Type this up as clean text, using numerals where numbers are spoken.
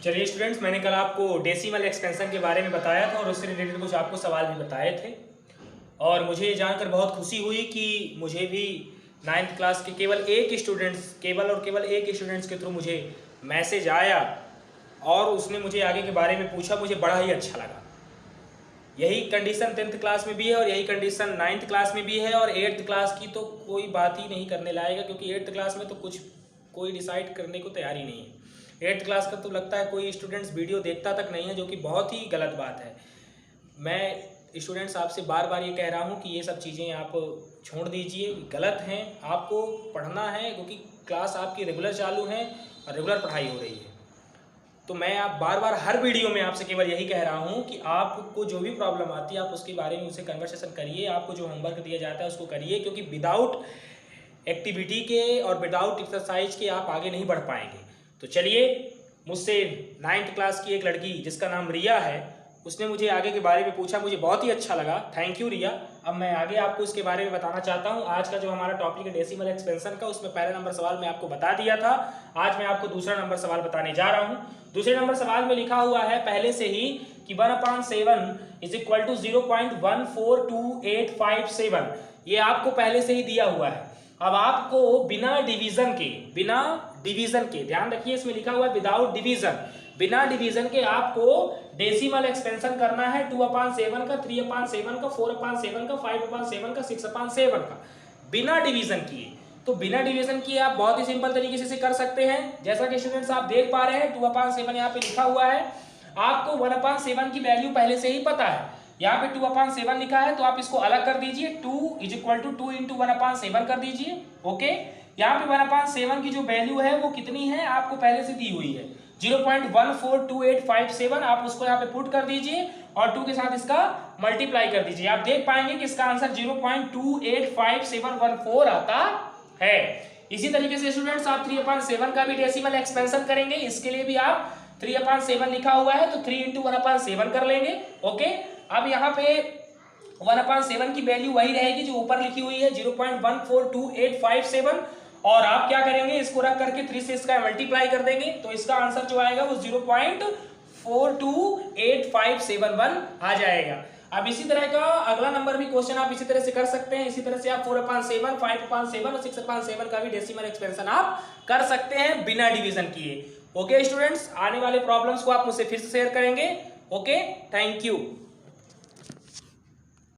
चलिए स्टूडेंट्स, मैंने कल आपको डेसिमल एक्सपेंशन के बारे में बताया था और उससे रिलेटेड कुछ आपको सवाल भी बताए थे। और मुझे जानकर बहुत खुशी हुई कि मुझे भी 9th क्लास के केवल एक स्टूडेंट्स के थ्रू मुझे मैसेज आया और उसने मुझे आगे के बारे में पूछा। मुझे बड़ा ही अच्छा लगा। यही कंडीशन 10th क्लास में भी है और यही कंडीशन 9th क्लास में भी है, और 8th क्लास की तो कोई बात ही नहीं करने लायेगा, क्योंकि 8th क्लास में तो कोई डिसाइड करने को तैयार ही नहीं है। 8th क्लास का तो लगता है कोई स्टूडेंट्स वीडियो देखता तक नहीं है, जो कि बहुत ही गलत बात है। मैं स्टूडेंट्स आपसे बार बार ये कह रहा हूँ कि ये सब चीज़ें आप छोड़ दीजिए, गलत हैं। आपको पढ़ना है क्योंकि क्लास आपकी रेगुलर चालू है और रेगुलर पढ़ाई हो रही है। तो मैं आप बार बार हर वीडियो में आपसे केवल यही कह रहा हूँ कि आपको जो भी प्रॉब्लम आती है आप उसके बारे में उसे कन्वर्सेशन करिए। आपको जो होमवर्क दिया जाता है उसको करिए, क्योंकि विदाउट एक्टिविटी के और विदाउट एक्सरसाइज के आप आगे नहीं बढ़ पाएंगे। तो चलिए, मुझसे 9th क्लास की एक लड़की जिसका नाम रिया है, उसने मुझे आगे के बारे में पूछा। मुझे बहुत ही अच्छा लगा। थैंक यू रिया। अब मैं आगे आपको इसके बारे में बताना चाहता हूँ। आज का जो हमारा टॉपिक है डेसिमल एक्सपेंशन का, उसमें पहला नंबर सवाल मैं आपको बता दिया था। आज मैं आपको दूसरा नंबर सवाल बताने जा रहा हूँ। दूसरे नंबर सवाल में लिखा हुआ है पहले से ही कि 1/7 इज इक्वल टू 0.142857। ये आपको पहले से ही दिया हुआ है। अब आपको बिना डिवीजन के ध्यान रखिए, इसमें लिखा हुआ है विदाउट डिवीजन, बिना डिवीजन के आपको डेसिमल एक्सपेंशन करना है 2/7 का, 3/7 का, 4/7 का, 5/7 का, 6/7 का, बिना डिवीजन किए। तो बिना डिवीजन किए आप बहुत ही सिंपल तरीके से कर सकते हैं। जैसा कि स्टूडेंट्स आप देख पा रहे हैं 2/7 यहाँ पे लिखा हुआ है। आपको 1/7 की वैल्यू पहले से ही पता है। यहाँ पे 2/7 लिखा है तो आप इसको अलग कर दीजिए। 2 = 2 × 1/7 कर दीजिए। ओके, यहाँ पे 1/7 की जो वैल्यू है वो कितनी है आपको पहले से दी हुई है 0.142857। आप उसको यहाँ पे पुट कर दीजिए और 2 के साथ इसका मल्टीप्लाई कर दीजिए। आप देख पाएंगे कि इसका आंसर 0.285714 आता है। इसी तरीके से स्टूडेंट्स आप 3/7 का भी डेसिमल एक्सपेंशन करेंगे। इसके लिए भी आप 3/7 लिखा हुआ है तो 3 × 1/7 कर लेंगे। ओके, अब यहाँ पे 1/7 की वैल्यू वही रहेगी जो ऊपर लिखी हुई है 0.142857, और आप क्या करेंगे, इसको रख करके 3 से इसका मल्टीप्लाई कर देंगे तो इसका आंसर जो आएगा वो 0.428571 आ जाएगा। अब इसी तरह का अगला नंबर भी क्वेश्चन आप इसी तरह से कर सकते हैं। इसी तरह से आप 4/7, 5/7 और 6/7 का भी डेसिमल एक्सपेंशन आप कर सकते हैं बिना डिवीजन किए। ओके स्टूडेंट्स, आने वाले प्रॉब्लम्स को आप मुझसे फिर से शेयर करेंगे। Okay, thank you.